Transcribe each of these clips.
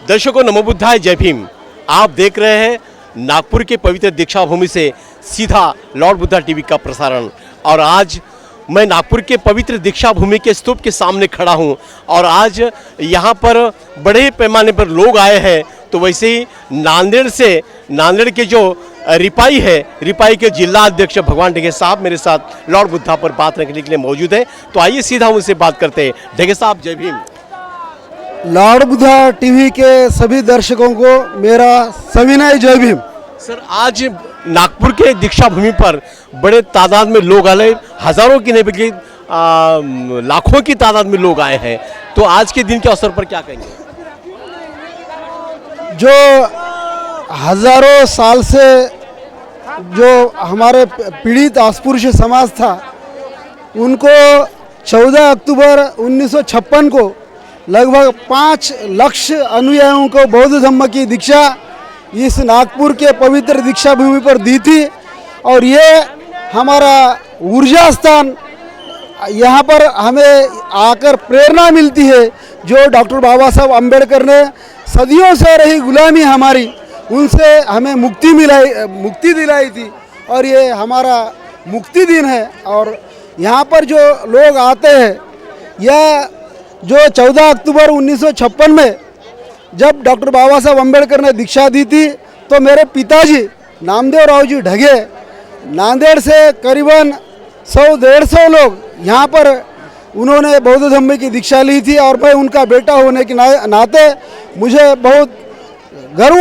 दर्शकों नमो बुद्धाय, जय भीम। आप देख रहे हैं नागपुर के पवित्र दीक्षा भूमि से सीधा लॉर्ड बुद्धा टीवी का प्रसारण। और आज मैं नागपुर के पवित्र दीक्षा भूमि के स्तूप के सामने खड़ा हूं और आज यहां पर बड़े पैमाने पर लोग आए हैं। तो वैसे ही नांदेड़ के जो रिपाई है, रिपाई के जिला अध्यक्ष भगवान ढगे साहब मेरे साथ लॉर्ड बुद्धा पर बात करने के लिए मौजूद है। तो आइए सीधा उनसे बात करते हैं। ढगे साहब जय भीम। लॉर्ड बुद्धा टीवी के सभी दर्शकों को मेरा सविनय जय भीम। सर, आज नागपुर के दीक्षा भूमि पर बड़े तादाद में लोग आए, हजारों की नहीं बल्कि लाखों की तादाद में लोग आए हैं। तो आज के दिन के अवसर पर क्या कहेंगे? जो हजारों साल से जो हमारे पीड़ित अस्पृश्य समाज था, उनको 14 अक्टूबर 1956 को लगभग 5 लाख अनुयायियों को बौद्ध धम्म की दीक्षा इस नागपुर के पवित्र दीक्षा भूमि पर दी थी। और ये हमारा ऊर्जा स्थान, यहाँ पर हमें आकर प्रेरणा मिलती है। जो डॉक्टर बाबा साहब अम्बेडकर ने सदियों से रही गुलामी हमारी, उनसे हमें मुक्ति दिलाई थी और ये हमारा मुक्ति दिन है। और यहाँ पर जो लोग आते हैं, यह जो 14 अक्टूबर 1956 में जब डॉक्टर बाबा साहब अम्बेडकर ने दीक्षा दी थी, तो मेरे पिताजी नामदेव राव जी ढगे नांदेड़ से करीबन 100-150 लोग यहाँ पर उन्होंने बौद्ध धम्म की दीक्षा ली थी। और मैं उनका बेटा होने के नाते मुझे बहुत गर्व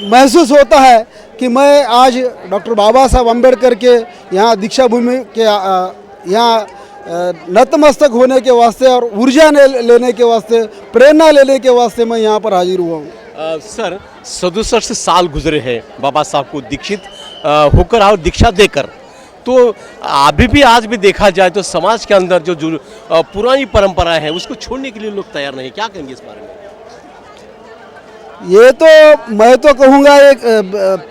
महसूस होता है कि मैं आज डॉक्टर बाबा साहब अम्बेडकर के यहाँ दीक्षा भूमि के यहाँ नतमस्तक होने के वास्ते और ऊर्जा लेने के वास्ते, प्रेरणा लेने के वास्ते मैं यहाँ पर हाजिर हुआ हूँ। सर, 67 साल गुजरे हैं बाबा साहब को दीक्षित होकर और दीक्षा देकर। तो अभी भी आज भी देखा जाए तो समाज के अंदर जो पुरानी परंपराएं हैं उसको छोड़ने के लिए लोग तैयार नहीं। क्या कहेंगे इस बारे में? ये तो मैं तो कहूँगा एक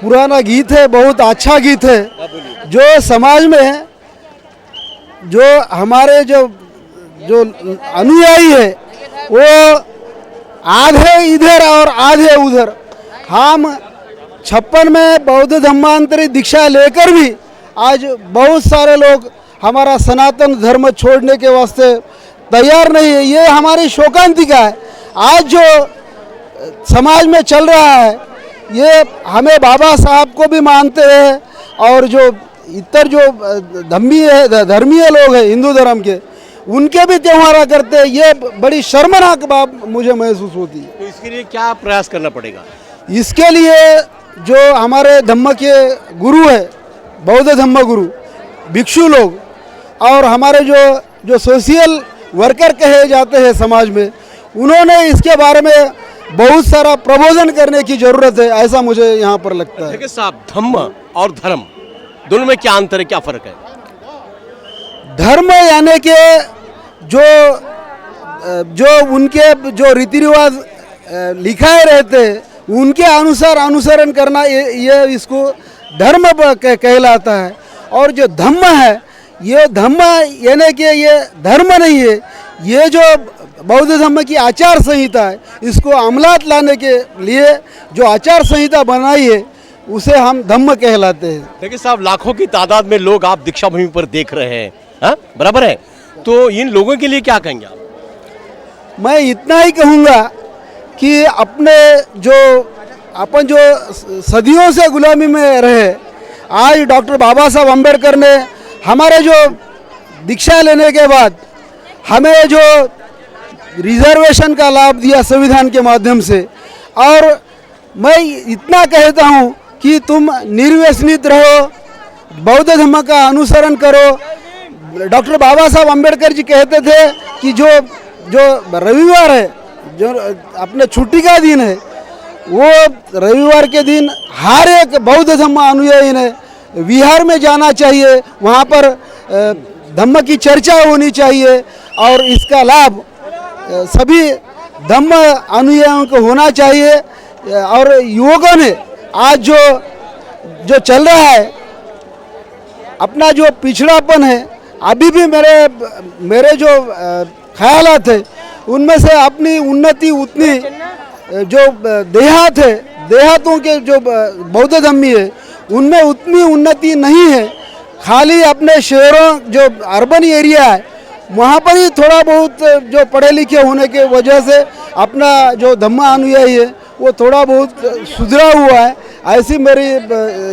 पुराना गीत है, बहुत अच्छा गीत है। जो समाज में जो हमारे जो अनुयायी है, वो आधे इधर और आधे उधर। हम 56 में बौद्ध धम्मांतरित दीक्षा लेकर भी आज बहुत सारे लोग हमारा सनातन धर्म छोड़ने के वास्ते तैयार नहीं है। ये हमारी शोकांतिका है। आज जो समाज में चल रहा है, ये हमें बाबा साहब को भी मानते हैं और जो इतर जो धर्मीय लोग हैं हिंदू धर्म के, उनके भी त्योहार करते हैं। ये बड़ी शर्मनाक बात मुझे महसूस होती है। तो इसके लिए क्या प्रयास करना पड़ेगा? इसके लिए जो हमारे धम्म के गुरु है, बौद्ध धम्म गुरु, भिक्षु लोग और हमारे जो सोशल वर्कर कहे जाते हैं समाज में, उन्होंने इसके बारे में बहुत सारा प्रबोधन करने की जरूरत है, ऐसा मुझे यहाँ पर लगता है। देखिए साहब, धम्म और धर्म दोनों में क्या अंतर है, क्या फर्क है? धर्म यानी कि जो उनके जो रीति रिवाज लिखाए रहते हैं, उनके अनुसार अनुसरण करना, ये इसको धर्म कहलाता है। और जो धम्म है, ये धम्म यानी कि ये धर्म नहीं है, ये जो बौद्ध धम्म की आचार संहिता है, इसको अमलात लाने के लिए जो आचार संहिता बनाई है, उसे हम धम्म कहलाते हैं। देखिए साहब, लाखों की तादाद में लोग आप दीक्षा भूमि पर देख रहे हैं, हाँ बराबर है। तो इन लोगों के लिए क्या कहेंगे आप? मैं इतना ही कहूँगा कि अपन जो सदियों से गुलामी में रहे, आज डॉक्टर बाबा साहब अम्बेडकर ने हमारे जो दीक्षा लेने के बाद हमें जो रिजर्वेशन का लाभ दिया संविधान के माध्यम से, और मैं इतना कहता हूँ कि तुम निर्व्यसनित रहो, बौद्ध धर्म का अनुसरण करो। डॉक्टर बाबा साहब अम्बेडकर जी कहते थे कि जो रविवार है, जो अपने छुट्टी का दिन है, वो रविवार के दिन हर एक बौद्ध धम्म अनुयायी ने विहार में जाना चाहिए, वहाँ पर धम्म की चर्चा होनी चाहिए और इसका लाभ सभी धम्म अनुयायियों को होना चाहिए। और युवकों ने आज जो चल रहा है, अपना जो पिछड़ापन है, अभी भी मेरे जो ख्यालात है, उनमें से अपनी उन्नति उतनी जो देहात है, देहातों के जो बौद्ध धम्मी है उनमें उतनी उन्नति नहीं है। खाली अपने शहरों जो अर्बन एरिया है वहाँ पर ही थोड़ा बहुत जो पढ़े लिखे होने के वजह से अपना जो धम्मा अनुयायी है वो थोड़ा बहुत सुधरा हुआ है, ऐसी मेरी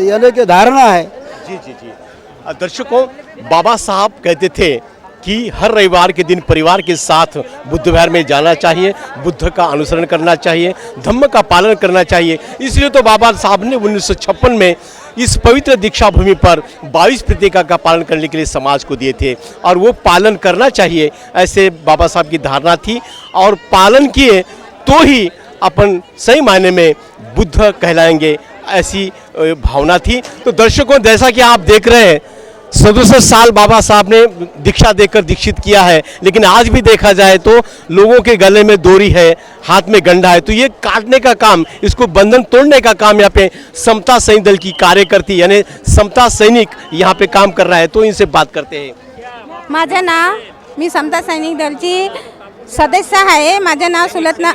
यानी कि धारणा है। जी जी जी। दर्शकों, बाबा साहब कहते थे कि हर रविवार के दिन परिवार के साथ बुद्ध विहार में जाना चाहिए, बुद्ध का अनुसरण करना चाहिए, धम्म का पालन करना चाहिए। इसलिए तो बाबा साहब ने 1956 में इस पवित्र दीक्षा भूमि पर 22 प्रतिज्ञा का पालन करने के लिए समाज को दिए थे और वो पालन करना चाहिए, ऐसे बाबा साहब की धारणा थी। और पालन किए तो ही अपन सही मायने में बुद्ध कहलाएंगे, ऐसी भावना थी। तो दर्शकों, जैसा कि आप देख रहे हैं 67 साल बाबा साहब ने दीक्षा देकर दीक्षित किया है, लेकिन आज भी देखा जाए तो लोगों के गले में डोरी है, हाथ में गंडा है, तो ये काटने का काम, इसको बंधन तोड़ने का काम यहाँ पे समता सैनिक दल की कार्यकर्ती यानी समता सैनिक यहाँ पे काम कर रहा है। तो इनसे बात करते हैं। माझं नाव, मी समता सैनिक दलची सदस्य आहे। माझं नाव सुलतना,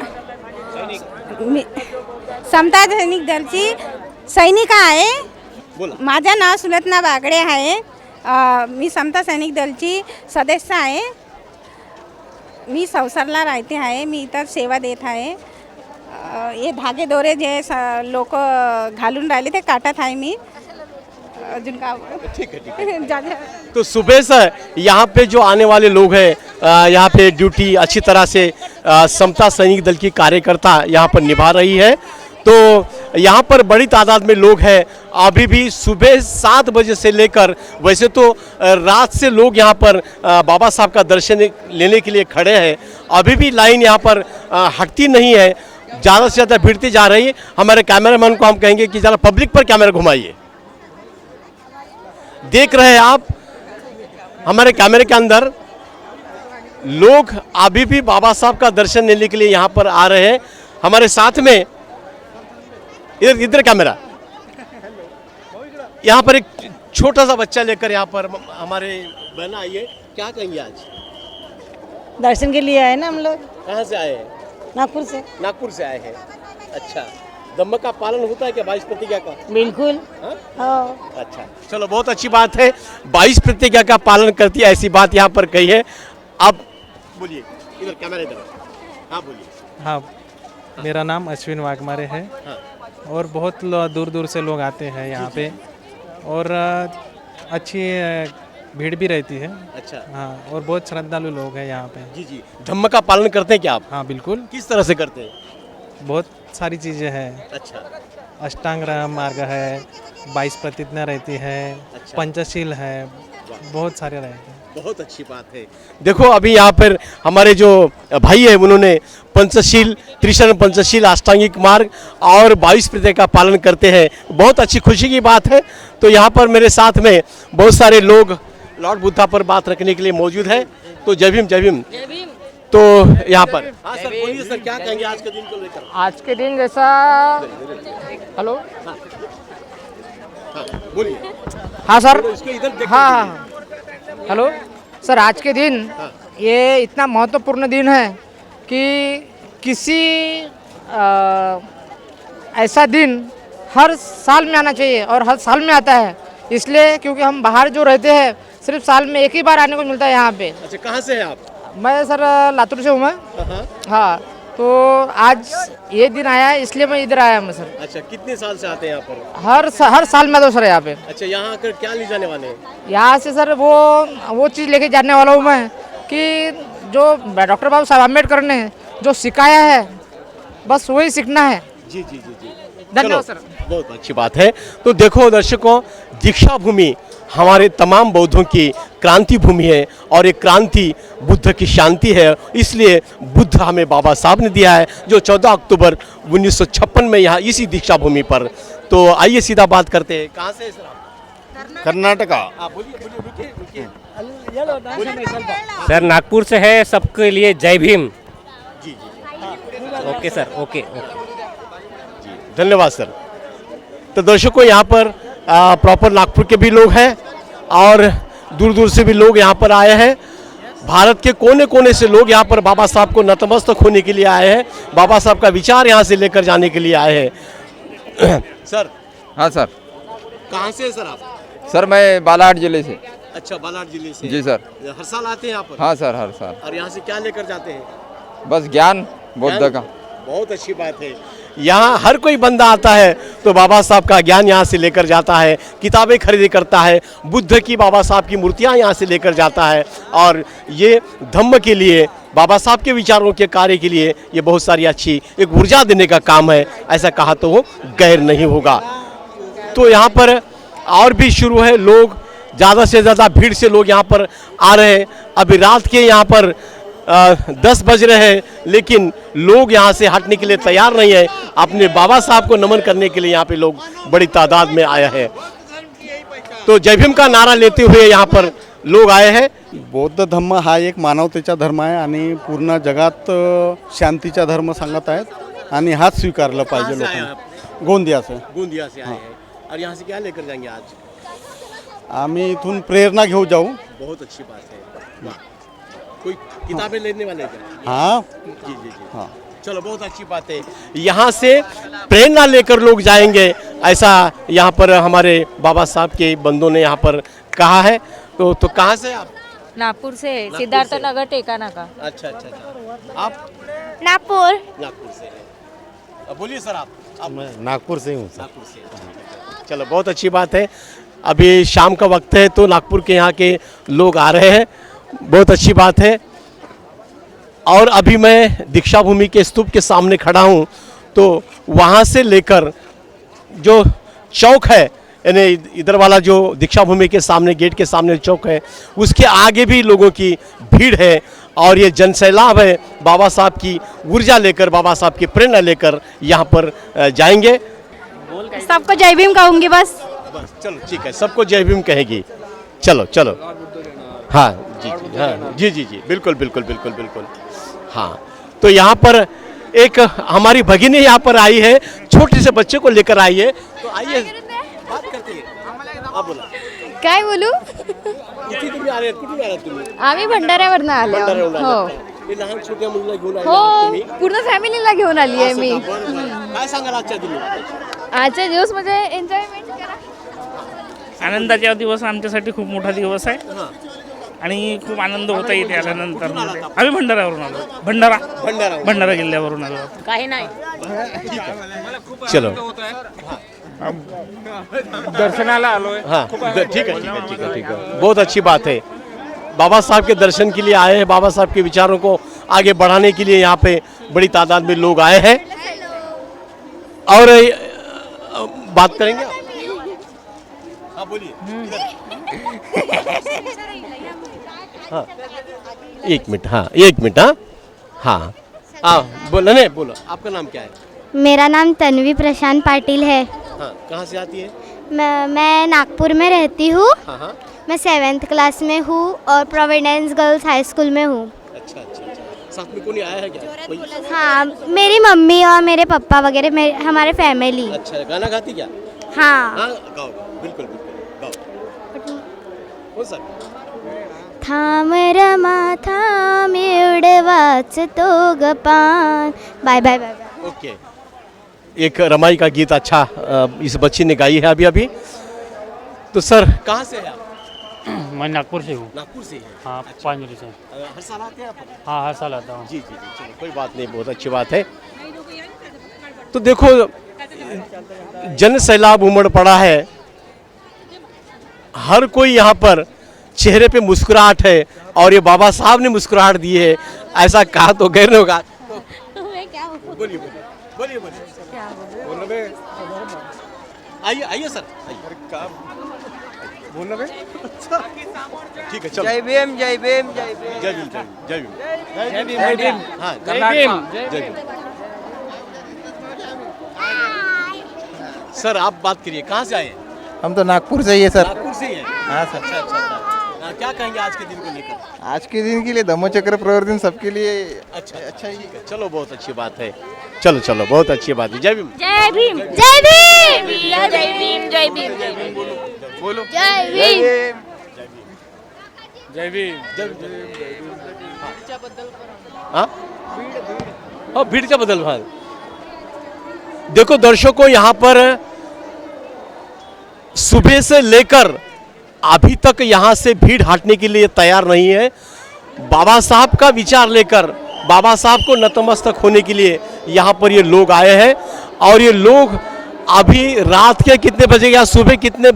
मी समता सैनिक दलची सैनिका आहे। माझं नाव सुलतना बागडे आहे। मी समता सैनिक दलची सदस्य आहे। मी संसारला राहते आहे, मी इतर सेवा देत आहे। हे धागे दोरे जे लोक घालून राहिले ते काटत आहे मी। अजून का ठीक है। तो सुबह से यहाँ पे जो आने वाले लोग हैं, यहाँ पे ड्यूटी अच्छी तरह से समता सैनिक दल की कार्यकर्ता यहाँ पर निभा रही है। तो यहाँ पर बड़ी तादाद में लोग हैं। अभी भी सुबह 7 बजे से लेकर, वैसे तो रात से लोग यहाँ पर बाबा साहब का दर्शन लेने के लिए खड़े हैं। अभी भी लाइन यहाँ पर हटती नहीं है, ज़्यादा से ज़्यादा भिड़ती जा रही है। हमारे कैमरामैन को हम कहेंगे कि ज़रा पब्लिक पर कैमरा घुमाइए। देख रहे हैं आप हमारे कैमरे के अंदर लोग अभी भी बाबा साहब का दर्शन लेने के लिए यहाँ पर आ रहे हैं। हमारे साथ में इधर इधर कैमरा, यहाँ पर एक छोटा सा बच्चा लेकर यहाँ पर हमारे बहन आई है। क्या कहेंगे आज? दर्शन के लिए आए ना हम लोग। कहाँ से आए हैं? नागपुर से। नागपुर से आए हैं। अच्छा, धम्म का पालन होता है क्या 22 प्रतिज्ञा का? बिल्कुल। हाँ। अच्छा, चलो बहुत अच्छी बात है, 22 प्रतिज्ञा का पालन करती है, ऐसी बात यहाँ पर कही है। आप बोलिए, इधर कैमरा इधर। हाँ बोलिए। हाँ, मेरा नाम अश्विन वाघमारे है। हाँ। और बहुत दूर दूर से लोग आते हैं यहाँ पे और अच्छी भीड़ भी रहती है। अच्छा। हाँ, और बहुत श्रद्धालु लोग हैं यहाँ पे। जी जी। धम्म का पालन करते हैं क्या आप? हाँ बिल्कुल। किस तरह से करते हैं? बहुत सारी चीज़ें हैं। अच्छा। अष्टांग मार्ग है, 22 प्रतिज्ञा रहती है, अच्छा। पंचशील है, बहुत सारे रहते हैं। बहुत अच्छी बात है। देखो अभी यहाँ पर हमारे जो भाई है उन्होंने पंचशील, त्रिशरण पंचशील, अष्टांगिक मार्ग और 22 प्रतिज्ञा का पालन करते हैं। बहुत अच्छी खुशी की बात है। तो यहाँ पर मेरे साथ में बहुत सारे लोग लॉर्ड बुद्धा पर बात रखने के लिए मौजूद है। तो जय भीम, जय भीम। तो यहाँ पर हाँ सर बोलिए सर, क्या कहेंगे आज के दिन को लेकर? आज के दिन जैसा, हेलो, हाँ बोलिए। हाँ सर, इसको इधर देख हाँ हाँ, हेलो सर, आज के दिन ये इतना महत्वपूर्ण दिन है कि किसी ऐसा दिन हर साल में आना चाहिए और हर साल में आता है। इसलिए क्योंकि हम बाहर जो रहते हैं सिर्फ साल में एक ही बार आने को मिलता है यहाँ पे। अच्छा, कहाँ से हैं आप? मैं सर लातूर से हूँ मैं। हाँ, तो आज ये दिन आया है इसलिए मैं इधर आया हूँ सर। अच्छा, कितने साल से आते हैं यहाँ पर? हर साल में तो सर यहाँ पे। अच्छा, यहाँ आकर क्या ले जाने वाले हैं? यहाँ से सर वो चीज़ लेके जाने वाला हूँ मैं कि जो डॉक्टर बाबा साहब अम्बेडकर ने जो सिखाया है बस वही सीखना है। जी जी जी जी। धन्यवाद चलो, सर। बहुत अच्छी बात है। तो देखो दर्शकों, दीक्षा भूमि हमारे तमाम बौद्धों की क्रांति भूमि है और ये क्रांति बुद्ध की शांति है। इसलिए बुद्ध हमें बाबा साहब ने दिया है, जो 14 अक्टूबर 1956 में यहाँ इसी दीक्षा भूमि पर। तो आइए सीधा बात करते हैं। कहाँ से सर आप? कर्नाटका। आप बोलिए बोलिए, रुकिए रुकिए। सर नागपुर से है, सबके लिए जय भीम। जी जी ओके सर, ओके ओके। जी, धन्यवाद सर। तो दर्शकों, यहाँ पर प्रॉपर नागपुर के भी लोग हैं और दूर दूर से भी लोग यहाँ पर आए हैं। भारत के कोने कोने से लोग यहाँ पर बाबा साहब को नतमस्तक होने के लिए आए हैं, बाबा साहब का विचार यहाँ से लेकर जाने के लिए आए हैं। सर, हाँ सर। कहाँ से हैं सर आप? सर मैं बालाघाट जिले से। अच्छा, बालाघाट जिले से। जी सर। हर साल आते हैं यहाँ पर? हाँ सर, हर साल। और यहाँ से क्या लेकर जाते हैं? बस ज्ञान बुद्ध का। बहुत अच्छी बात है। यहाँ हर कोई बंदा आता है तो बाबा साहब का ज्ञान यहाँ से लेकर जाता है, किताबें खरीदी करता है, बुद्ध की, बाबा साहब की मूर्तियाँ यहाँ से लेकर जाता है। और ये धम्म के लिए, बाबा साहब के विचारों के कार्य के लिए ये बहुत सारी अच्छी एक ऊर्जा देने का काम है, ऐसा कहा तो वो गैर नहीं होगा। तो यहाँ पर और भी शुरू है, लोग ज़्यादा से ज़्यादा भीड़ से लोग यहाँ पर आ रहे हैं। अभी रात के यहाँ पर 10 बज रहे हैं, लेकिन लोग यहाँ से हटने के लिए तैयार नहीं है। अपने बाबा साहब को नमन करने के लिए यहाँ पे लोग बड़ी तादाद में आए हैं। तो जय भीम का नारा लेते हुए यहाँ पर लोग आए हैं। बौद्ध धर्म हा एक मानवतेचा धर्म आहे आणि पूर्ण जगात शांतीचा धर्म सांगत आहेत आणि हाच स्वीकारला पाहिजे कहाँ से आए लोकांनी। गोंदिया से। गोंदिया से आए हैं। और यहाँ से क्या लेकर जाएंगे आज? आम्ही इथून प्रेरणा घेऊ जाऊ। बहुत अच्छी बात है। कोई किताबें लेने वाले हैं? हाँ जी जी जी। हाँ। चलो, बहुत अच्छी बात है। यहाँ से प्रेरणा लेकर लोग जाएंगे, ऐसा यहाँ पर हमारे बाबा साहब के बंदों ने यहाँ पर कहा है। तो कहाँ से आप? नागपुर से, सिद्धार्थ नगर टेकाना का। अच्छा अच्छा अच्छा। आप? नागपुर। नागपुर से हैं। अब बोलिए सर, आप? मैं नागपुर से हूँ सर। नागपुर से। चलो, बहुत अच्छी बात है। अभी शाम का वक्त है तो नागपुर के यहाँ के लोग आ रहे हैं, बहुत अच्छी बात है। और अभी मैं दीक्षा भूमि के स्तूप के सामने खड़ा हूँ, तो वहाँ से लेकर जो चौक है, यानी इधर वाला जो दीक्षा भूमि के सामने, गेट के सामने चौक है, उसके आगे भी लोगों की भीड़ है। और ये जनसैलाब है, बाबा साहब की ऊर्जा लेकर, बाबा साहब की प्रेरणा लेकर यहाँ पर जाएंगे। सबको जय भीम कहूँगी बस। चलो ठीक है, सबको जय भीम कहेगी। चलो चलो। हाँ जी जी, हाँ जी जी जी, बिल्कुल बिल्कुल बिल्कुल बिल्कुल। हाँ, तो यहाँ पर एक हमारी भगिनी यहाँ पर आई है, छोटे से बच्चे को लेकर आई है। तो आइए बात करते हैं। आप बोला काय बोलू? किती तुम्ही आले, कुठून आलात तुम्ही? आम्ही भंडाऱ्यावरनं आलो. भंडाऱ्याहून हो आलात. हे लहान छोट्या मुलीला घेऊन आले हो, तुम्ही? पूर्ण फॅमिलीला घेऊन आली आहे असं मी. का? बरं, बरं. काय सांगाल आजच्या दिवशी? आजचा दिवस म्हणजे एन्जॉयमेंट करा. आनंदाचा दिवस आमच्यासाठी खूप मोठा दिवस आहे आणि खूप आनंद होता इथे आल्यानंतर. आम्ही भंडाऱ्यावरून आलो. भंडारा जिल्ह्यावरून आलो. काही नाही. चलो, दर्शनाला आलोय. हाँ ठीक है ठीक है ठीक है ठीक है, बहुत अच्छी बात है। बाबा साहब के दर्शन के लिए आए हैं, बाबा साहब के विचारों को आगे बढ़ाने के लिए यहाँ पे बड़ी तादाद में लोग आए हैं। और बात करेंगे आप? हाँ बोलिए। हाँ एक मिनट, हाँ एक मिनट। हाँ हाँ हाँ बोलो, नहीं बोलो, आपका नाम क्या है? मेरा नाम तन्वी प्रशांत पाटिल है. हाँ, कहाँ से आती है? मैं नागपुर में रहती हूँ. हाँ हाँ, मैं 7th क्लास में हूँ और प्रोविडेंस गर्ल्स हाई स्कूल में हूँ. अच्छा अच्छा अच्छा। साथ में कोई आया है क्या? कोई? हाँ, मेरी मम्मी और मेरे पापा वगैरह, हमारे फैमिली. अच्छा, गाना गाती क्या? हाँ. हाँ गाओ, बिल्कुल बिल्कुल गाओ। हो सर। थांब रमा थांब उडवाच तो गपान. Bye bye bye bye. Okay, एक रमाई का गीत अच्छा इस बच्ची ने गाई है अभी अभी। तो सर, कहाँ से है आप? मैं नागपुर से हूँ। नागपुर से है। हाँ, पांजरी से। हर साल आते हैं आप? हाँ, हर साल आता हूँ। जी जी जी, चलो कोई बात नहीं, बहुत अच्छी बात है। तो देखो, जन सैलाब उमड़ पड़ा है, हर कोई यहाँ पर चेहरे पे मुस्कुराहट है, और ये बाबा साहब ने मुस्कुराहट दी है, ऐसा कहा तो गैर होगा। बोलिए बोलिए बोलिए। आइए आइए सर, आइए। बोलना बे? ठीक है, चलो। जय भीम जय भीम जय भीम जय भीम जय भीम जय भीम जय भीम। हाँ, जय भीम। सर आप बात करिए, कहाँ से आए हैं? हम तो नागपुर से ही है सर। नागपुर से ही है। हाँ सर। अच्छा अच्छा अच्छा। क्या कहेंगे आज के दिन को लेकर? आज के दिन के लिए धम्मचक्र प्रवर्तन सबके लिए अच्छा अच्छा ही है। चलो, बहुत अच्छी बात है। चलो चलो, बहुत अच्छी बात है। जय भीम। जय भीम जय भीम जय भीम जय भीम बोलो। जय भीम. जय भीम हाँ हाँ, भीड़च्या बद्दल हाँ। देखो दर्शकों, यहाँ पर सुबह से लेकर अभी तक यहाँ से भीड़ हटने के लिए तैयार नहीं है। बाबा साहब का विचार लेकर, बाबा साहब को नतमस्तक होने के लिए यहाँ पर ये लोग आए हैं। और ये लोग अभी रात के कितने बजे या सुबह कितने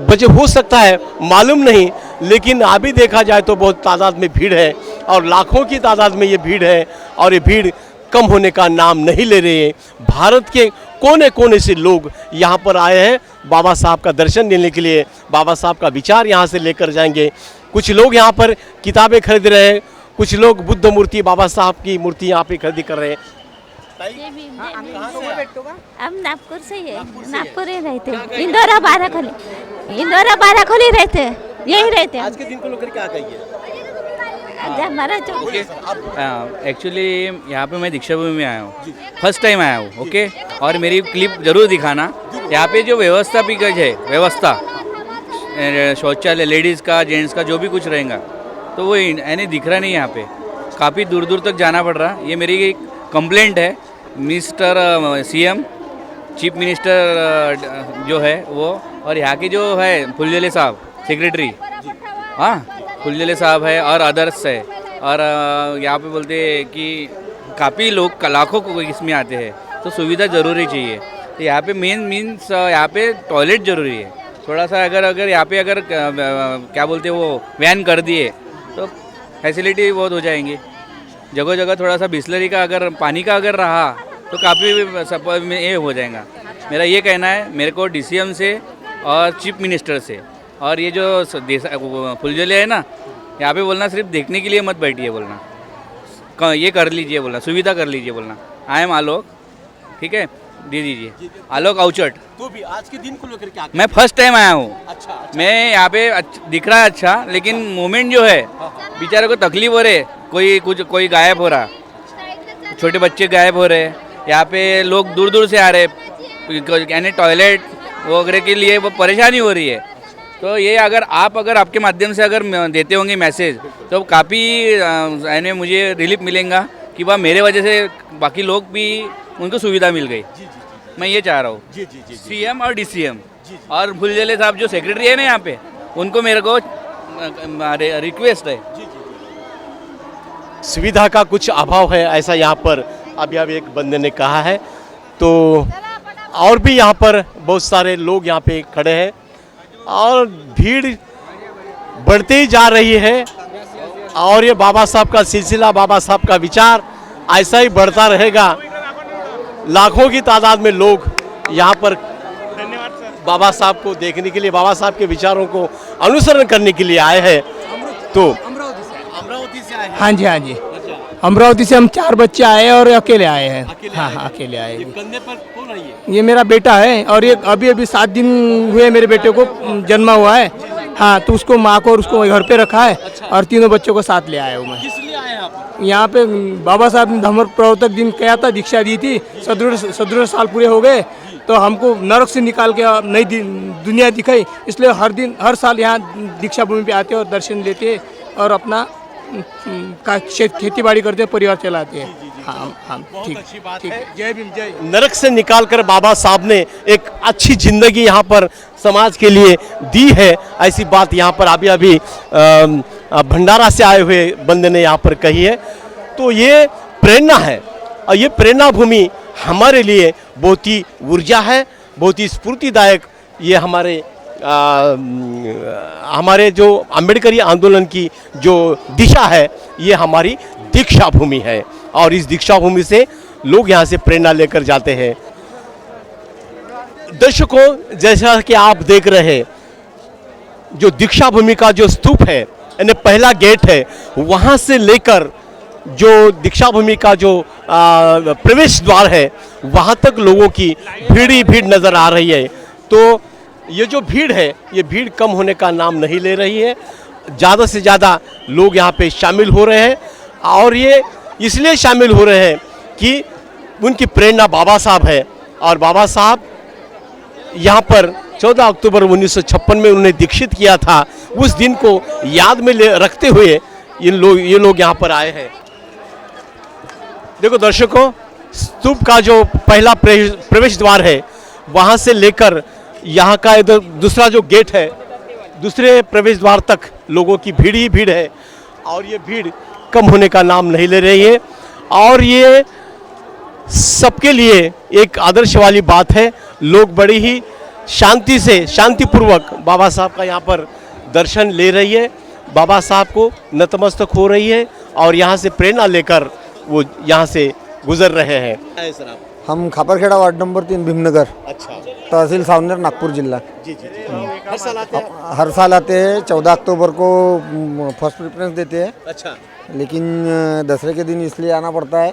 बजे हो सकता है मालूम नहीं, लेकिन अभी देखा जाए तो बहुत तादाद में भीड़ है और लाखों की तादाद में ये भीड़ है। और ये भीड़ कम होने का नाम नहीं ले रही है। भारत के कोने कोने से लोग यहाँ पर आए हैं बाबा साहब का दर्शन लेने के लिए। बाबा साहब का विचार यहाँ से लेकर जाएंगे। कुछ लोग यहाँ पर किताबें खरीद रहे हैं, कुछ लोग बुद्ध मूर्ति, बाबा साहब की मूर्ति यहाँ पे खरीदी कर रहे हैं। हम नागपुर से ही है, नागपुर ही रहते हैं। इंदौरा बाराखोली रहते हैं, यही रहते हैं। आज के दिन को लेकर क्या कहिए? हमारा जो एक्चुअली यहाँ पे मैं दीक्षा भूमि में आया हूँ, फर्स्ट टाइम आया हूँ। ओके, और मेरी क्लिप जरूर दिखाना। यहाँ पे जो व्यवस्था पिकज है, व्यवस्था शौचालय लेडीज़ का जेंट्स का जो भी कुछ रहेगा, तो वो यानी दिख रहा नहीं यहाँ पे। काफ़ी दूर दूर तक जाना पड़ रहा। ये मेरी एक कंप्लेंट है मिस्टर सीएम, चीफ मिनिस्टर जो है वो, और यहाँ के जो है फुलझले साहब सेक्रेटरी, हाँ फुलझले साहब है और अदर्स है। और यहाँ पे बोलते हैं कि काफ़ी लोग लाखों को इसमें आते हैं, तो सुविधा ज़रूरी चाहिए। तो यहाँ पे मेन मीन्स यहाँ पे टॉयलेट ज़रूरी है। थोड़ा सा अगर यहाँ पे अगर क्या बोलते हैं वो वैन कर दिए तो फैसिलिटी बहुत हो जाएंगी। जगह जगह थोड़ा सा बिस्लरी का अगर पानी का अगर रहा तो काफ़ी सब में ये हो जाएगा। मेरा ये कहना है मेरे को डीसीएम से और चीफ मिनिस्टर से, और ये जो फुलझले है ना, यहाँ पे बोलना सिर्फ देखने के लिए मत बैठिए, बोलना ये कर लीजिए, बोलना सुविधा कर लीजिए, बोलना आई एम आलोक, ठीक है, दे दीजिए आलोक औचट। तो भी आज के दिन को लेकर क्या? मैं फर्स्ट टाइम आया हूँ। अच्छा। मैं यहाँ पे दिख रहा है अच्छा, लेकिन मोमेंट जो है बेचारे को तकलीफ हो रहे, कोई गायब हो रहा, छोटे बच्चे गायब हो रहे, यहाँ पे लोग दूर दूर से आ रहे, यानी टॉयलेट वगैरह के लिए वो परेशानी हो रही है। तो ये अगर आपके माध्यम से अगर देते होंगे मैसेज, तो काफ़ी यानी मुझे रिलीफ मिलेगा कि वह मेरे वजह से बाकी लोग भी उनको सुविधा मिल गई। मैं ये चाह रहा हूँ सीएम और डीसीएम और फुलझले साहब जो सेक्रेटरी है ना यहाँ पे, उनको मेरे को रिक्वेस्ट है। सुविधा का कुछ अभाव है ऐसा यहाँ पर अभी एक बंदे ने कहा है। तो और भी यहाँ पर बहुत सारे लोग यहाँ पे खड़े हैं और भीड़ बढ़ती ही जा रही है। और ये बाबा साहब का सिलसिला, बाबा साहब का विचार ऐसा ही बढ़ता रहेगा। लाखों की तादाद में लोग यहाँ पर बाबा साहब को देखने के लिए, बाबा साहब के विचारों को अनुसरण करने के लिए आए हैं। तो अमरावती से आए हैं? हाँ जी, हाँ जी, अमरावती से हम 4 बच्चे आए और अकेले आए हैं। हाँ, अकेले आए। कंधे पर कौन है ये मेरा बेटा है, और ये अभी 7 दिन हुए मेरे बेटे को जन्मा हुआ है। हाँ, तो उसको माँ को और उसको घर पे रखा है। और तीनों बच्चों को साथ ले आया हूँ मैं। किस लिए आए हैं आप? यहाँ पे बाबा साहब ने धर्म प्रवर्तक दिन किया था, दीक्षा दी थी, 17 साल पूरे हो गए, तो हमको नरक से निकाल के नई दुनिया दिखाई। इसलिए हर साल यहाँ दीक्षा भूमि पे आते और दर्शन लेते और अपना खेती बाड़ी करते, परिवार चलाते हैं। हाँ, ठीक है। जय भीम, जय। नरक से निकालकर बाबा साहब ने एक अच्छी जिंदगी यहाँ पर समाज के लिए दी है, ऐसी बात यहाँ पर अभी भंडारा से आए हुए बंदे ने यहाँ पर कही है। तो ये प्रेरणा है और ये प्रेरणा भूमि हमारे लिए बहुत ही ऊर्जा है, बहुत ही स्फूर्तिदायक। ये हमारे जो अम्बेडकरी आंदोलन की जो दिशा है, ये हमारी दीक्षा भूमि है। और इस दीक्षा भूमि से लोग यहाँ से प्रेरणा लेकर जाते हैं। दर्शकों, जैसा कि आप देख रहे हैं, जो दीक्षा भूमि का जो स्तूप है, यानी पहला गेट है, वहाँ से लेकर जो दीक्षा भूमि का जो प्रवेश द्वार है, वहाँ तक लोगों की भीड़ ही भीड़ नज़र आ रही है। तो ये जो भीड़ है, ये भीड़ कम होने का नाम नहीं ले रही है। ज़्यादा से ज़्यादा लोग यहाँ पे शामिल हो रहे हैं, और ये इसलिए शामिल हो रहे हैं कि उनकी प्रेरणा बाबा साहब है। और बाबा साहब यहाँ पर 14 अक्टूबर 1956 में उन्हें दीक्षित किया था। उस दिन को याद में रखते हुए ये लोग यहाँ पर आए हैं। देखो दर्शकों, स्तूप का जो पहला प्रवेश द्वार है वहाँ से लेकर यहाँ का इधर दूसरा जो गेट है, दूसरे प्रवेश द्वार तक लोगों की भीड़ ही भीड़ है और ये भीड़ कम होने का नाम नहीं ले रही है। और ये सबके लिए एक आदर्श वाली बात है। लोग बड़ी ही शांति से, शांतिपूर्वक बाबा साहब का यहाँ पर दर्शन ले रही है, बाबा साहब को नतमस्तक हो रही है और यहाँ से प्रेरणा लेकर वो यहाँ से गुजर रहे हैं। सर आप? हम खापरखेड़ा वार्ड नंबर 3 भीमनगर, अच्छा तहसील सावनेर, नागपुर जिला। जी जी जी। हर साल आते हैं? हर साल आते हैं। 14 अक्टूबर को फर्स्ट प्रेफरेंस देते हैं, अच्छा। लेकिन दसरे के दिन इसलिए आना पड़ता है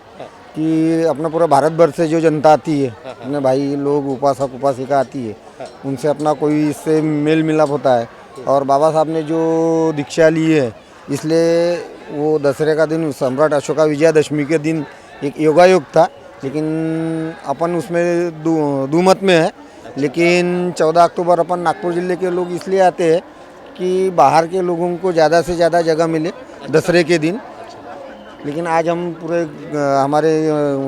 कि अपना पूरा भारत भर से जो जनता आती है, अपने भाई लोग, उपासक उपासिका आती है, उनसे अपना कोई इससे मेल मिलाप होता है। और बाबा साहब ने जो दीक्षा ली है, इसलिए वो दसरे का दिन, सम्राट अशोका विजयादशमी के दिन एक योगायोग था, लेकिन अपन उसमें दूमत में है। लेकिन 14 अक्टूबर अपन नागपुर ज़िले के लोग इसलिए आते हैं कि बाहर के लोगों को ज़्यादा से ज़्यादा जगह मिले दसरे के दिन। लेकिन आज हम पूरे हमारे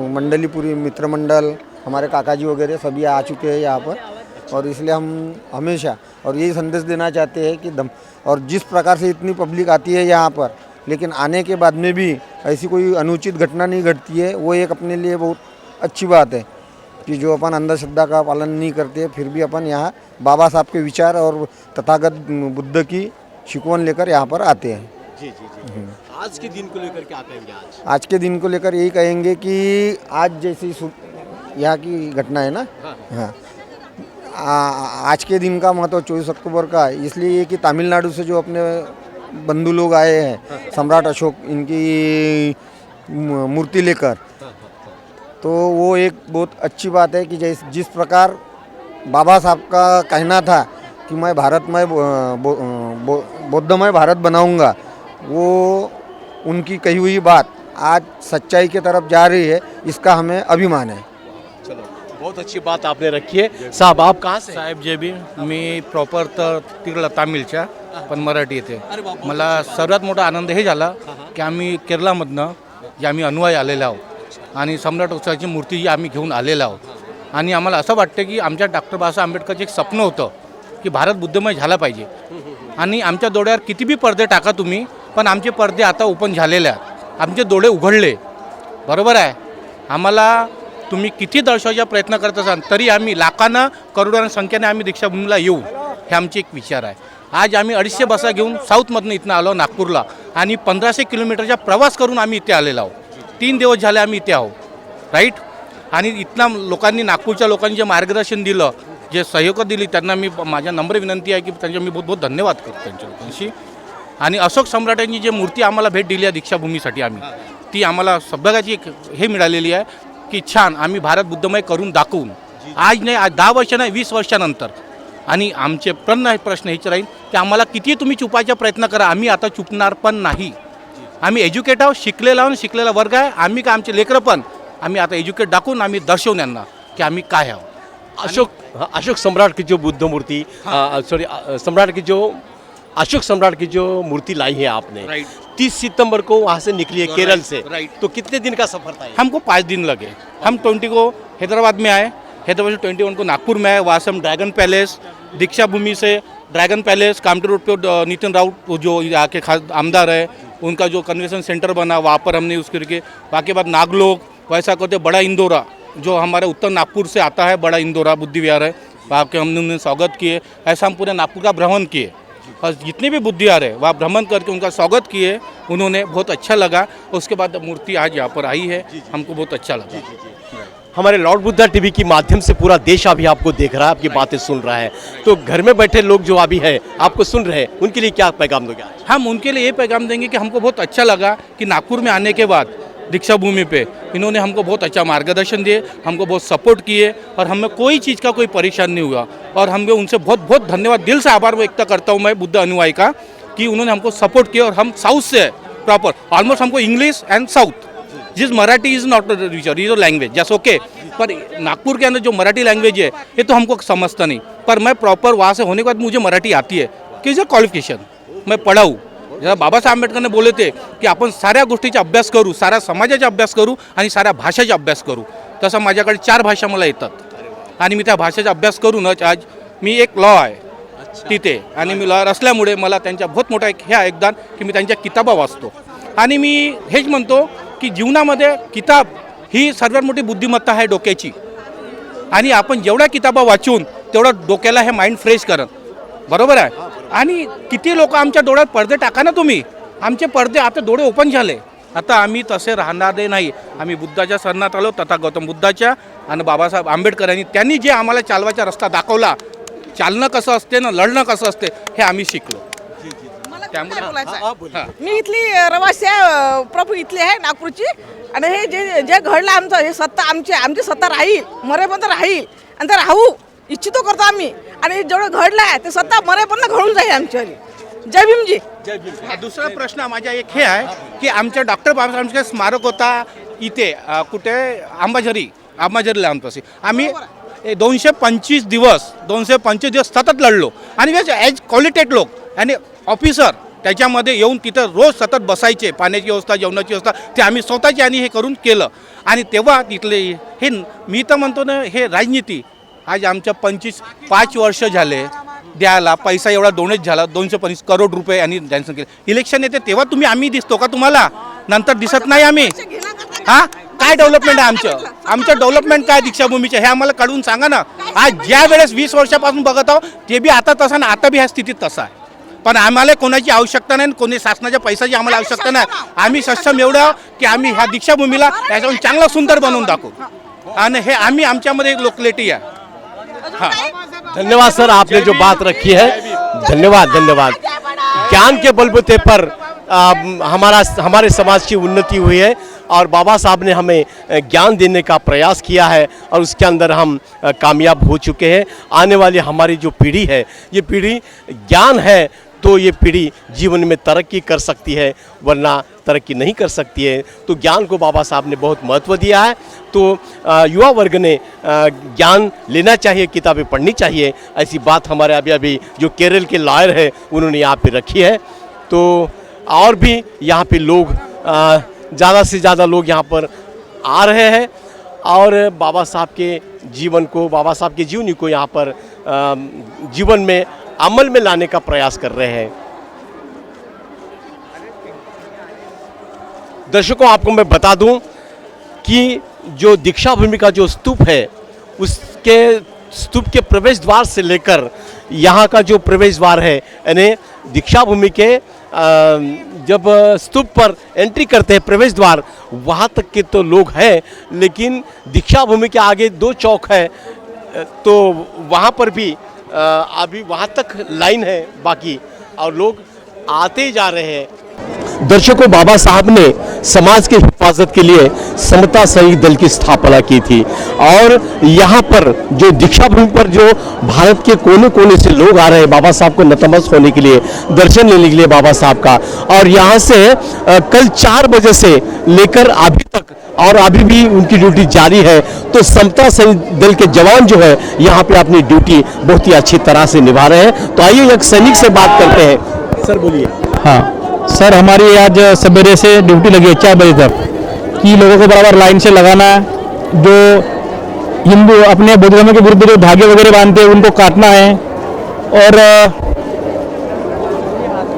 मंडली, पूरी मित्र मंडल, हमारे काका जी वगैरह सभी आ चुके हैं यहाँ पर, और इसलिए हम हमेशा और यही संदेश देना चाहते हैं कि और जिस प्रकार से इतनी पब्लिक आती है यहाँ पर, लेकिन आने के बाद में भी ऐसी कोई अनुचित घटना नहीं घटती है, वो एक अपने लिए बहुत अच्छी बात है कि जो अपन अंधश्रद्धा का पालन नहीं करते, फिर भी अपन यहाँ बाबा साहब के विचार और तथागत बुद्ध की शिकवण लेकर यहाँ पर आते हैं। जी जी जी। आज के दिन को लेकर क्या कहेंगे? आज के दिन को लेकर यही कहेंगे कि आज जैसी यहाँ की घटना है ना, हाँ, आज के दिन का महत्व 24 अक्टूबर का इसलिए कि तमिलनाडु से जो अपने बंधु लोग आए हैं, सम्राट अशोक इनकी मूर्ति लेकर, तो वो एक बहुत अच्छी बात है कि जिस प्रकार बाबा साहब का कहना था कि मैं भारतमय बौद्धमय भारत बनाऊंगा, वो उनकी कही हुई बात आज सच्चाई की तरफ जा रही है, इसका हमें अभिमान है। चलो, बहुत अच्छी बात आपने रखी है। साहब आप कहाँ से? साहेब जे बी, मी प्रॉपर तर तिकडला तामिळच्या पण मराठी येते. मला सर्वात मोठा आनंद हे झाला की आम्ही केरळमधनं जे आम्ही अनुयायी आलेलो आहोत आणि सम्राट उत्सवाची मूर्ती जी आम्ही घेऊन आलेलो आहोत आणि आम्हाला असं वाटतं की आमच्या डॉक्टर बाबासाहेब आंबेडकरचं एक स्वप्न होतं की भारत बुद्धमय झाला पाहिजे आणि आमच्या डोळ्यावर किती बी पडदे टाका तुम्ही, पण आमचे पडदे आता ओपन झालेले आहेत, आमचे डोळे उघडले, बरोबर आहे. आम्हाला तुम्ही किती दर्शवायचा प्रयत्न करत असाल तरी आम्ही लाखांना करोडोंच्या संख्येने आम्ही दीक्षाभूमीला येऊ, हे आमचे एक विचार आहे. आज आम्ही 250 बसा घेऊन साऊथमधनं इथनं आलो नागपूरला आणि 1500 किलोमीटरचा प्रवास करून आम्ही इथे आलेलो आहोत. 3 दिवस झाले आम्ही इथे आहोत, राईट. आणि इथल्या लोकांनी, नागपूरच्या लोकांनी जे मार्गदर्शन दिलं, जे सहयोग दिली, त्यांना मी माझ्या नम्र विनंती आहे की त्यांचे मी बहुत बहुत धन्यवाद करतो त्यांच्या लोकांशी. आणि अशोक सम्राटांची जी मूर्ती आम्हाला भेट दिली आहे दीक्षाभूमीसाठी आम्ही, ती आम्हाला सौभाग्याची एक हे मिळालेली आहे की छान आम्ही भारत बुद्धमय करून दाखवून, आज नाही, आज 10 वर्ष नाही, 20 वर्षानंतर. आणि आमचे प्रश्न हेच राहील की आम्हाला किती तुम्ही चुपायचा प्रयत्न करा, आम्ही आता चुकणार पण नाही. आम्ही एज्युकेट आहोत, शिकलेला आहोत, शिकलेला वर्ग आहे आम्ही, का आमचे लेकरं पण आम्ही आता एज्युकेट दाखवून आम्ही दर्शवून यांना की आम्ही काय आहोत. अशोक सम्राट की जो बुद्ध मूर्ति, सम्राट की जो अशोक सम्राट की जो मूर्ति लाई है आपने, 30 सितंबर को वहाँ से निकली है केरल से, तो कितने दिन का सफर था? हमको 5 दिन लगे. हम 20 को हैदराबाद में आए, हैदराबाद से 21 को नागपुर में आए. वहाँ से हम ड्रैगन पैलेस, दीक्षा भूमि से ड्रैगन पैलेस, कामठी रोड पे नितिन राउत जो यहाँ के खास आमदार है, उनका जो कन्वेंशन सेंटर बना, वहाँ पर हमने उसके करके, वहाँ के बाद नागलोक, वैसा करते बड़ा इंदौरा जो हमारे उत्तर नागपुर से आता है, बड़ा इंदौरा बुद्धि विहार है, वहाँ के हमने उन्हें स्वागत किए. ऐसा हम पूरे नागपुर का भ्रमण किए और जितने भी बुद्धि विहार है वहाँ भ्रमण करके उनका स्वागत किए, उन्होंने बहुत अच्छा लगा. उसके बाद मूर्ति आज यहाँ पर आई है, हमको बहुत अच्छा लगा. हमारे लॉर्ड बुद्धा टीवी के माध्यम से पूरा देश अभी आपको देख रहा है, आपकी बातें सुन रहा है, तो घर में बैठे लोग जो अभी है आपको सुन रहे हैं, उनके लिए क्या पैगाम दोगे? हम उनके लिए ये पैगाम देंगे कि हमको बहुत अच्छा लगा कि नागपुर में आने के बाद दीक्षा भूमि पे इन्होंने हमको बहुत अच्छा मार्गदर्शन दिए, हमको बहुत सपोर्ट किए और हमें कोई चीज़ का कोई परेशान नहीं हुआ. और हमें उनसे बहुत बहुत धन्यवाद, दिल से आभार व्यक्त करता हूँ मैं बुद्ध अनुयायी का कि उन्होंने हमको सपोर्ट किया. और हम साउथ से प्रॉपर ऑलमोस्ट हमको इंग्लिश एंड साउथ, जिस Marathi is not is language just okay, पर नागपुर के अंदर जो मराठी लैंग्वेज है ये तो हमको समझता नहीं, पर मैं प्रॉपर वहाँ से होने के बाद मुझे मराठी आती है कि इज अ क्वालिफिकेशन. मैं पढ़ाऊँ. जेव्हा बाबासाहेब आंबेडकरने बोलले ते की आपण साऱ्या गोष्टीचा अभ्यास करू, साऱ्या समाजाचा अभ्यास करू आणि साऱ्या भाषेचा अभ्यास करू. तसं माझ्याकडे 4 भाषा मला येतात आणि मी त्या भाषेचा अभ्यास करूनच आज मी एक लॉ आहे तिथे आणि मी लॉयर असल्यामुळे मला त्यांच्या बहुत मोठा एक हे आहे योगदान की मी त्यांच्या किताबा वाचतो. आणि मी हेच म्हणतो की जीवनामध्ये किताब ही सर्वात मोठी बुद्धिमत्ता आहे डोक्याची आणि आपण जेवढ्या किताबा वाचून तेवढं डोक्याला हे माइंड फ्रेश करत. बरोबर आहे. आणि किती लोक आमच्या डोळ्यात पडदे टाका ना तुम्ही. आमचे पडदे आता डोळे ओपन झाले. आता आम्ही तसे राहणारे नाही. आम्ही बुद्धाच्या शरणात आलो, तथा गौतम बुद्धाच्या आणि बाबासाहेब आंबेडकरांनी त्यांनी जे आम्हाला चालवायचा रस्ता दाखवला, चालणं कसं असते ना लढणं कसं असते हे आम्ही शिकलो. मी इथली रवासी आहे, प्रभू इथली आहे नागपूरची. आणि हे जे जे घडलं आमचं हे सत्ता आमची सत्ता राहील, मरेपर्यंत राहील आणि ते राहू इच्छितो करतो आम्ही. आणि जेवढं घडलं आहे ते सत्ता मरेपर्यंत घडून जाईल आमची. जय भीमजी. दुसरा प्रश्न माझा एक हे आहे की आमच्या डॉक्टर बाबासाहेबांचा स्मारक होता इथे कुठे अंबाझरीला आमचं आम्ही 225 दिवस सतत लढलो. आणि ॲज क्वालिटेड लोक आणि ऑफिसर त्याच्यामध्ये येऊन तिथं रोज सतत बसायचे. पाण्याची व्यवस्था, जेवणाची व्यवस्था ते आम्ही स्वतःची आणि हे करून केलं. आणि तेव्हा तिथले हे मी तर म्हणतो ना हे राजनीती आज आमच्या 5 वर्ष झाले द्यायला पैसा एवढा डोनेट झाला 225 करोड रुपये आणि त्यांचं केलं. इलेक्शन येते तेव्हा आम्ही दिसतो का तुम्हाला? नंतर दिसत नाही आम्ही. हां काय डेव्हलपमेंट आहे आमचं डेव्हलपमेंट काय दीक्षाभूमीचं हे आम्हाला कळवून सांगा ना. आज ज्या वेळेस 20 वर्षापासून बघत आहो ते बी आता तसं ना आता बी ह्या स्थितीत तसा आहे. पण आम्हाला कोणाची आवश्यकता नाही, कोणी शासनाच्या पैशाची आम्हाला आवश्यकता नाही. आम्ही सक्षम एवढं की आम्ही ह्या दीक्षाभूमीला याच्याहून चांगला सुंदर बनवून दाखवू. आणि हे आम्ही आमच्यामध्ये एक लोकलिटी आहे. हाँ धन्यवाद सर, आपने जो बात रखी है, धन्यवाद. ज्ञान के बलबूते पर हमारे समाज की उन्नति हुई है और बाबा साहब ने हमें ज्ञान देने का प्रयास किया है और उसके अंदर हम कामयाब हो चुके हैं. आने वाली हमारी जो पीढ़ी है, ये पीढ़ी ज्ञान है तो ये पीढ़ी जीवन में तरक्की कर सकती है, वरना तरक्की नहीं कर सकती है. तो ज्ञान को बाबा साहब ने बहुत महत्व दिया है. तो युवा वर्ग ने ज्ञान लेना चाहिए, किताबें पढ़नी चाहिए. ऐसी बात हमारे अभी जो केरल के लॉयर है उन्होंने यहाँ पे रखी है. तो और भी यहाँ पे लोग ज़्यादा से ज़्यादा लोग यहाँ पर आ रहे हैं और बाबा साहब के जीवन को, बाबा साहब की जीवनी को यहाँ पर जीवन में अमल में लाने का प्रयास कर रहे हैं. दर्शकों, आपको मैं बता दूं कि जो दीक्षा भूमि का जो स्तूप है, उसके स्तूप के प्रवेश द्वार से लेकर यहाँ का जो प्रवेश द्वार है, यानी दीक्षा भूमि के जब स्तूप पर एंट्री करते हैं प्रवेश द्वार, वहाँ तक के तो लोग हैं, लेकिन दीक्षा भूमि के आगे 2 चौक है तो वहाँ पर भी अभी वहाँ तक लाइन है बाकी, और लोग आते जा रहे हैं. दर्शकों, बाबा साहब ने समाज की हिफाजत के लिए समता सैनिक दल की स्थापना की थी और यहाँ पर जो दीक्षा भूमि पर जो भारत के कोने कोने से लोग आ रहे हैं बाबा साहब को नतमस्तक होने के लिए, दर्शन लेने के लिए बाबा साहब का. और यहाँ से कल 4 बजे से लेकर अभी तक और अभी भी उनकी ड्यूटी जारी है. तो समता सैनिक दल के जवान जो है यहाँ पे अपनी ड्यूटी बहुत ही अच्छी तरह से निभा रहे हैं. तो आइए एक सैनिक से बात करते हैं. सर बोलिए. हाँ सर, हमारी आज सवेरे से ड्यूटी लगी है 4 बजे तक कि लोगों को बराबर लाइन से लगाना है. जो हिंदू अपने बौद्ध धर्म के विरुद्ध जो धागे वगैरह बांधते हैं उनको काटना है. और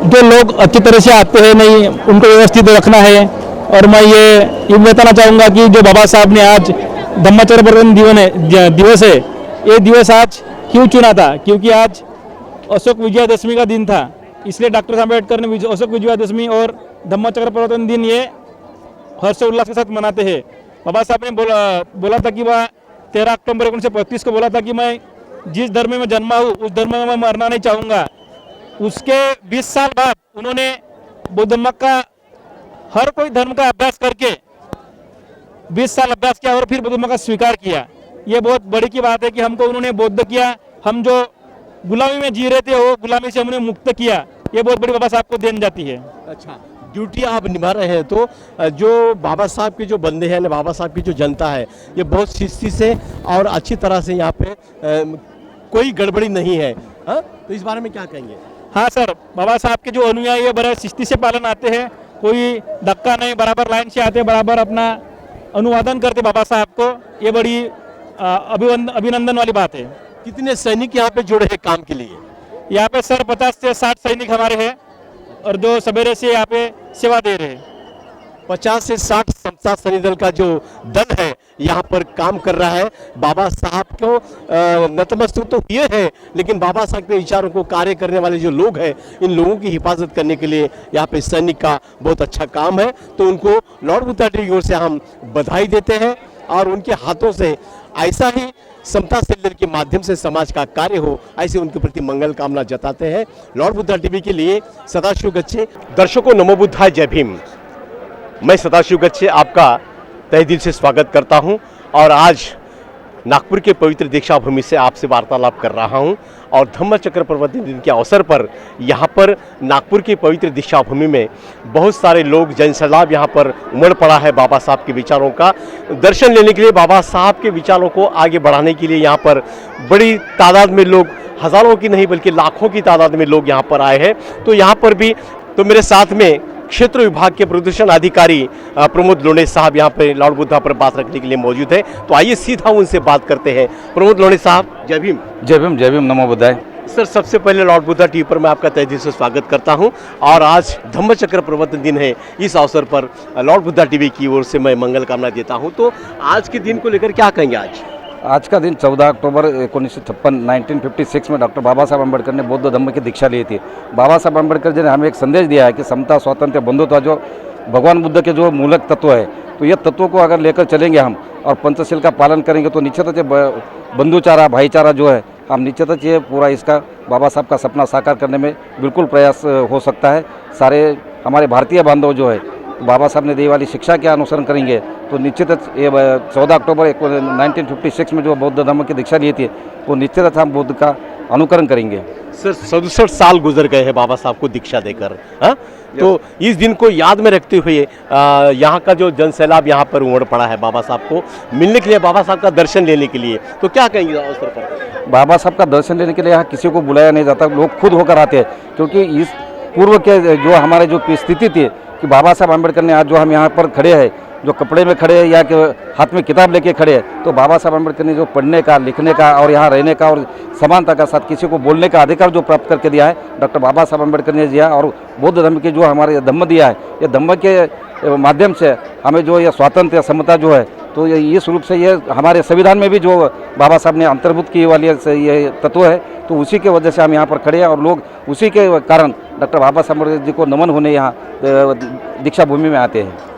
जो लोग अच्छी तरह से आते हैं नहीं उनको व्यवस्थित रखना है. और मैं ये बताना चाहूँगा कि जो बाबा साहब ने आज धम्मचक्र प्रवर्तन दिवस है, ये दिवस आज क्यों चुना था? क्योंकि आज अशोक विजयादशमी का दिन था, इसलिए डॉक्टर साहब अम्बेडकर ने अशोक विजयादशमी और धम्मचक्र प्रवर्तन दिन ये हर्षोल्लास के साथ मनाते हैं. बाबा साहब ने बोला था कि वह 13 अक्टूबर 1935 को बोला था कि मैं जिस धर्म में जन्मा हूँ उस धर्म में मैं मरना नहीं चाहूँगा. उसके 20 साल बाद उन्होंने बौद्ध धर्म का हर कोई धर्म का अभ्यास करके 20 साल अभ्यास किया और फिर बौद्ध धर्म का स्वीकार किया. ये बहुत बड़ी की बात है कि हमको उन्होंने बौद्ध किया. हम जो गुलामी में जी रहे थे वो गुलामी से हमने मुक्त किया. ये बहुत बड़ी बाबा साहब को देन जाती है. अच्छा, ड्यूटी आप निभा रहे हैं तो जो बाबा साहब के जो बंदे हैं, बाबा साहब की जो जनता है, ये बहुत शिस्ती से और अच्छी तरह से यहाँ पे कोई गड़बड़ी नहीं है. हाँ, तो इस बारे में क्या कहेंगे? हाँ सर, बाबा साहब के जो अनुयायी है बड़े शिस्ती से पालन आते हैं, कोई धक्का नहीं, बराबर लाइन से आते, बराबर अपना अनुवादन करते बाबा साहब को। ये बड़ी अभिनंदन वाली बात है। कितने सैनिक यहाँ पे जुड़े हैं काम के लिए? यहाँ पे सर 50 से 60 सैनिक हमारे हैं और जो सवेरे से यहाँ पे सेवा दे रहे हैं। 50 से 60 समता सैनिक दल का जो दल है यहाँ पर काम कर रहा है। बाबा साहब को नतमस्तक तो ये है, लेकिन बाबा साहब के विचारों को कार्य करने वाले जो लोग हैं, इन लोगों की हिफाजत करने के लिए यहाँ पे सैनिक का बहुत अच्छा काम है। तो उनको लॉर्ड बुद्धा टीवी की ओर से हम बधाई देते हैं और उनके हाथों से ऐसा ही समता सैनिक दल के माध्यम से समाज का कार्य हो, ऐसे उनके प्रति मंगल कामना जताते हैं। लॉर्ड बुद्धा टीवी के लिए सदाशिव गच्छे। दर्शकों, नमो बुद्धाय, जय भीम। मैं सदाशिव गच्छे आपका तहे दिल से स्वागत करता हूं और आज नागपुर के पवित्र दीक्षा भूमि से आपसे वार्तालाप कर रहा हूं और धम्म चक्र प्रवर्तन दिन के अवसर पर यहाँ पर नागपुर की पवित्र दीक्षा भूमि में बहुत सारे लोग, जनसैलाब यहाँ पर उमड़ पड़ा है बाबा साहब के विचारों का दर्शन लेने के लिए। बाबा साहब के विचारों को आगे बढ़ाने के लिए यहाँ पर बड़ी तादाद में लोग, हज़ारों की नहीं बल्कि लाखों की तादाद में लोग यहाँ पर आए हैं। तो यहाँ पर भी तो मेरे साथ में क्षेत्र विभाग के प्रदूषण अधिकारी प्रमोद लोणे साहब यहाँ पे लॉर्ड बुद्धा पर बात रखने के लिए मौजूद है। तो आइए सीधा उनसे बात करते हैं। प्रमोद लोणे साहब, जय भीम। जय भीम, जय भीम, नमो बुद्धाय। सर, सबसे पहले लॉर्ड बुद्धा टीवी पर मैं आपका तहे दिल से स्वागत करता हूं और आज धम्म चक्र प्रवर्तन दिन है। इस अवसर पर लॉर्ड बुद्धा टीवी की ओर से मैं मंगल कामना देता हूं। तो आज के दिन को लेकर क्या कहेंगे? आज का दिन 14 अक्टूबर 1956 में डॉक्टर बाबा साहब अम्बेडकर ने बौद्ध धम्म की दीक्षा ली थी। बाबा साहब अम्बेडकर जी ने हमें एक संदेश दिया है कि समता, स्वातंत्र्य, बंधुत्व जो भगवान बुद्ध के जो मूलक तत्व है, तो ये तत्वों को अगर लेकर चलेंगे हम और पंचशील का पालन करेंगे तो निश्चित बंधुचारा, भाईचारा जो है, हम निश्चित ये पूरा इसका बाबा साहब का सपना साकार करने में बिल्कुल प्रयास हो सकता है। सारे हमारे भारतीय बांधव जो है बाबा साहब ने दी वाली शिक्षा के अनुसरण करेंगे तो निश्चित ये 14 अक्टूबर 1956 में जो बौद्ध धर्म की दीक्षा ली थी वो निश्चित हम बुद्ध का अनुकरण करेंगे। सर, 67 साल गुजर गए हैं बाबा साहब को दीक्षा देकर, हाँ? तो इस दिन को याद में रखते हुए यहाँ का जो जनसैलाब यहाँ पर उमड़ पड़ा है बाबा साहब को मिलने के लिए, बाबा साहब का दर्शन लेने के लिए, तो क्या कहेंगे अवसर पर? बाबा साहब का दर्शन लेने के लिए यहाँ किसी को बुलाया नहीं जाता, लोग खुद होकर आते हैं। क्योंकि इस पूर्व के जो हमारे जो स्थिति थी कि बाबा साहब अम्बेडकर ने आज जो हम यहाँ पर खड़े हैं, जो कपड़े में खड़े हैं या कि हाथ में किताब लेके खड़े हैं, तो बाबा साहब अम्बेडकर ने जो पढ़ने का, लिखने का और यहाँ रहने का और समानता का साथ किसी को बोलने का अधिकार जो प्राप्त करके दिया है, डॉक्टर बाबा साहब अम्बेडकर ने दिया। और बौद्ध धर्म के जो हमारे धम्म दिया है, ये धम्म के माध्यम से हमें जो ये स्वातंत्र्य, समता जो है, तो ये इस रूप से ये हमारे संविधान में भी जो बाबा साहब ने अंतर्भूत की वाली ये तत्व है, तो उसी के वजह से हम यहाँ पर खड़े हैं और लोग उसी के कारण डॉक्टर बाबा साहब अम्बेडकर जी को नमन होने यहाँ दीक्षा भूमि में आते हैं।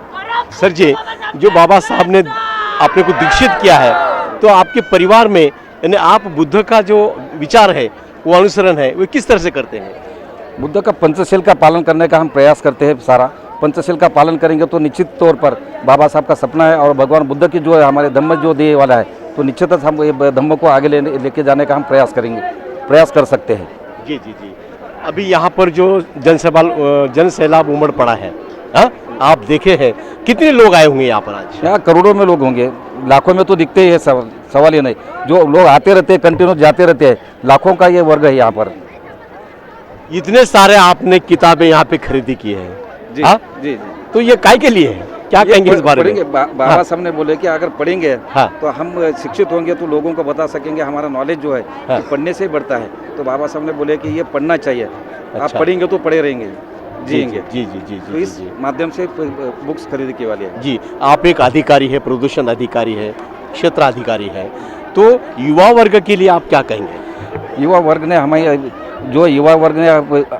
सर जी, जो बाबा साहब ने अपने को दीक्षित किया है, तो आपके परिवार में यानी आप बुद्ध का जो विचार है, वो अनुसरण है, वो किस तरह से करते हैं? बुद्ध का पंचशील का पालन करने का हम प्रयास करते हैं। सारा पंचशील का पालन करेंगे तो निश्चित तौर पर बाबा साहब का सपना है और भगवान बुद्ध की जो है हमारे धम्म जो दिए वाला है, तो निश्चित हम ये धम्म को आगे लेके जाने का हम प्रयास कर सकते हैं। जी जी जी। अभी यहाँ पर जो जनसैलाब उमड़ पड़ा है, हाँ, आप देखे हैं कितने लोग आए होंगे यहाँ पर आज? यहाँ करोड़ों में लोग होंगे, लाखों में तो दिखते ही है, सवाल ही नहीं। जो लोग आते रहते हैं, कंटिन्यू जाते रहते हैं, लाखों का ये वर्ग है यहाँ पर। इतने सारे आपने किताबें यहाँ पे खरीदी की है, जी, हाँ? जी जी। तो ये काय के लिए है, क्या कहेंगे इस बारे में? बाबा साहब ने बोले कि अगर पढ़ेंगे हाँ, तो हम शिक्षित होंगे तो लोगों को बता सकेंगे, हमारा नॉलेज जो है हाँ, पढ़ने से ही बढ़ता है। तो बाबा साहब ने बोले कि ये पढ़ना चाहिए, अच्छा, आप पढ़ेंगे तो पढ़े रहेंगे, जिएंगे। जी जी जी। तो इस माध्यम से बुक्स खरीद के वाली है। जी, आप एक अधिकारी है, प्रदूषण अधिकारी है, क्षेत्र अधिकारी है, तो युवा वर्ग के लिए आप क्या कहेंगे? युवा वर्ग ने हमें जो युवा वर्ग ने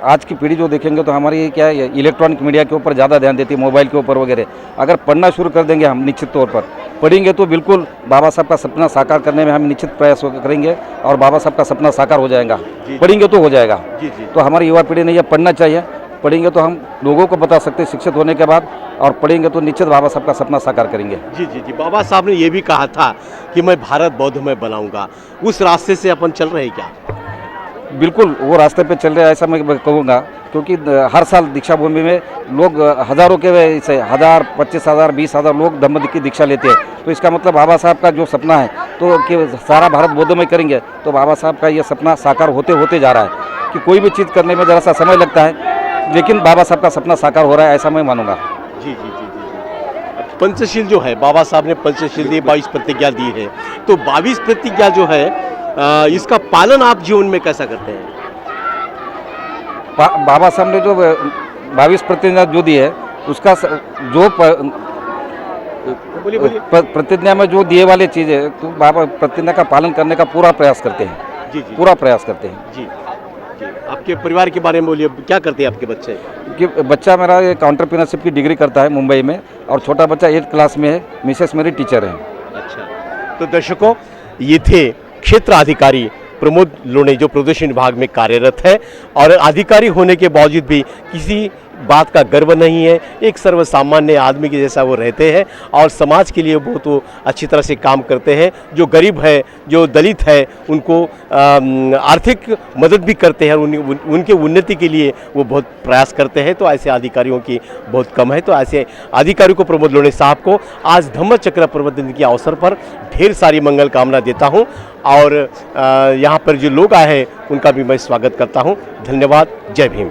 आज की पीढ़ी जो देखेंगे तो हमारी क्या है, इलेक्ट्रॉनिक मीडिया के ऊपर ज़्यादा ध्यान देती है, मोबाइल के ऊपर वगैरह। अगर पढ़ना शुरू कर देंगे हम, निश्चित तौर पर पढ़ेंगे तो बिल्कुल बाबा साहब का सपना साकार करने में हम निश्चित प्रयास करेंगे और बाबा साहब का सपना साकार हो जाएगा। पढ़ेंगे तो हो जाएगा। जी जी। तो हमारी युवा पीढ़ी ने यह पढ़ना चाहिए। पढ़ेंगे तो हम लोगों को बता सकते हैं शिक्षित होने के बाद, और पढ़ेंगे तो निश्चित बाबा साहब का सपना साकार करेंगे। जी जी जी। बाबा साहब ने ये भी कहा था कि मैं भारत बौद्धमय बनाऊंगा, उस रास्ते से अपन चल रहे हैं क्या? बिल्कुल वो रास्ते पे चल रहे हैं, ऐसा मैं कहूँगा, क्योंकि हर साल दीक्षा भूमि में लोग हज़ारों के से 1000, 25,000, 20,000 लोग धम्म की दीक्षा लेते हैं। तो इसका मतलब बाबा साहब का जो सपना है तो कि सारा भारत बौद्धमय करेंगे, तो बाबा साहब का ये सपना साकार होते होते जा रहा है। कि कोई भी चीज़ करने में ज़रा सा समय लगता है, लेकिन बाबा साहब का सपना साकार हो रहा है, ऐसा मैं मानूंगा। जी जी जी जी जी। पंचशील जो है, बाबा साहब ने पंचशील दी, 22 प्रतिज्ञा दी है, तो 22 प्रतिज्ञा जो है इसका पालन आप जीवन में कैसा करते हैं? बाबा साहब ने जो 22 प्रतिज्ञा जो दी है उसका जो प्रतिज्ञा में जो दिए वाले चीज़ें, तो बाबा प्रतिज्ञा का पालन करने का पूरा प्रयास करते हैं। जी जी, पूरा प्रयास करते हैं। जी जी। आपके परिवार के बारे में बोलिए, क्या करते हैं आपके बच्चे? कि बच्चा मेरा एक एंटरप्रेन्योरशिप की डिग्री करता है मुंबई में, और छोटा बच्चा 8th क्लास में है, मिसेस मेरी टीचर है। अच्छा, तो दर्शकों, ये थे क्षेत्र अधिकारी प्रमोद लोणे जो प्रदूषण विभाग में कार्यरत है, और अधिकारी होने के बावजूद भी किसी बात का गर्व नहीं है, एक सर्वसामान्य आदमी के जैसा वो रहते हैं और समाज के लिए बहुत वो अच्छी तरह से काम करते हैं। जो गरीब है, जो दलित है, उनको आर्थिक मदद भी करते हैं और उनके उन्नति के लिए वो बहुत प्रयास करते हैं। तो ऐसे अधिकारियों की बहुत कम है। तो ऐसे अधिकारियों को, प्रमोद लोणे साहब को, आज धम्म चक्र प्रवर्तन दिन के अवसर पर ढेर सारी मंगल कामना देता हूँ, और यहाँ पर जो लोग आए हैं उनका भी मैं स्वागत करता हूँ। धन्यवाद। जय भीम।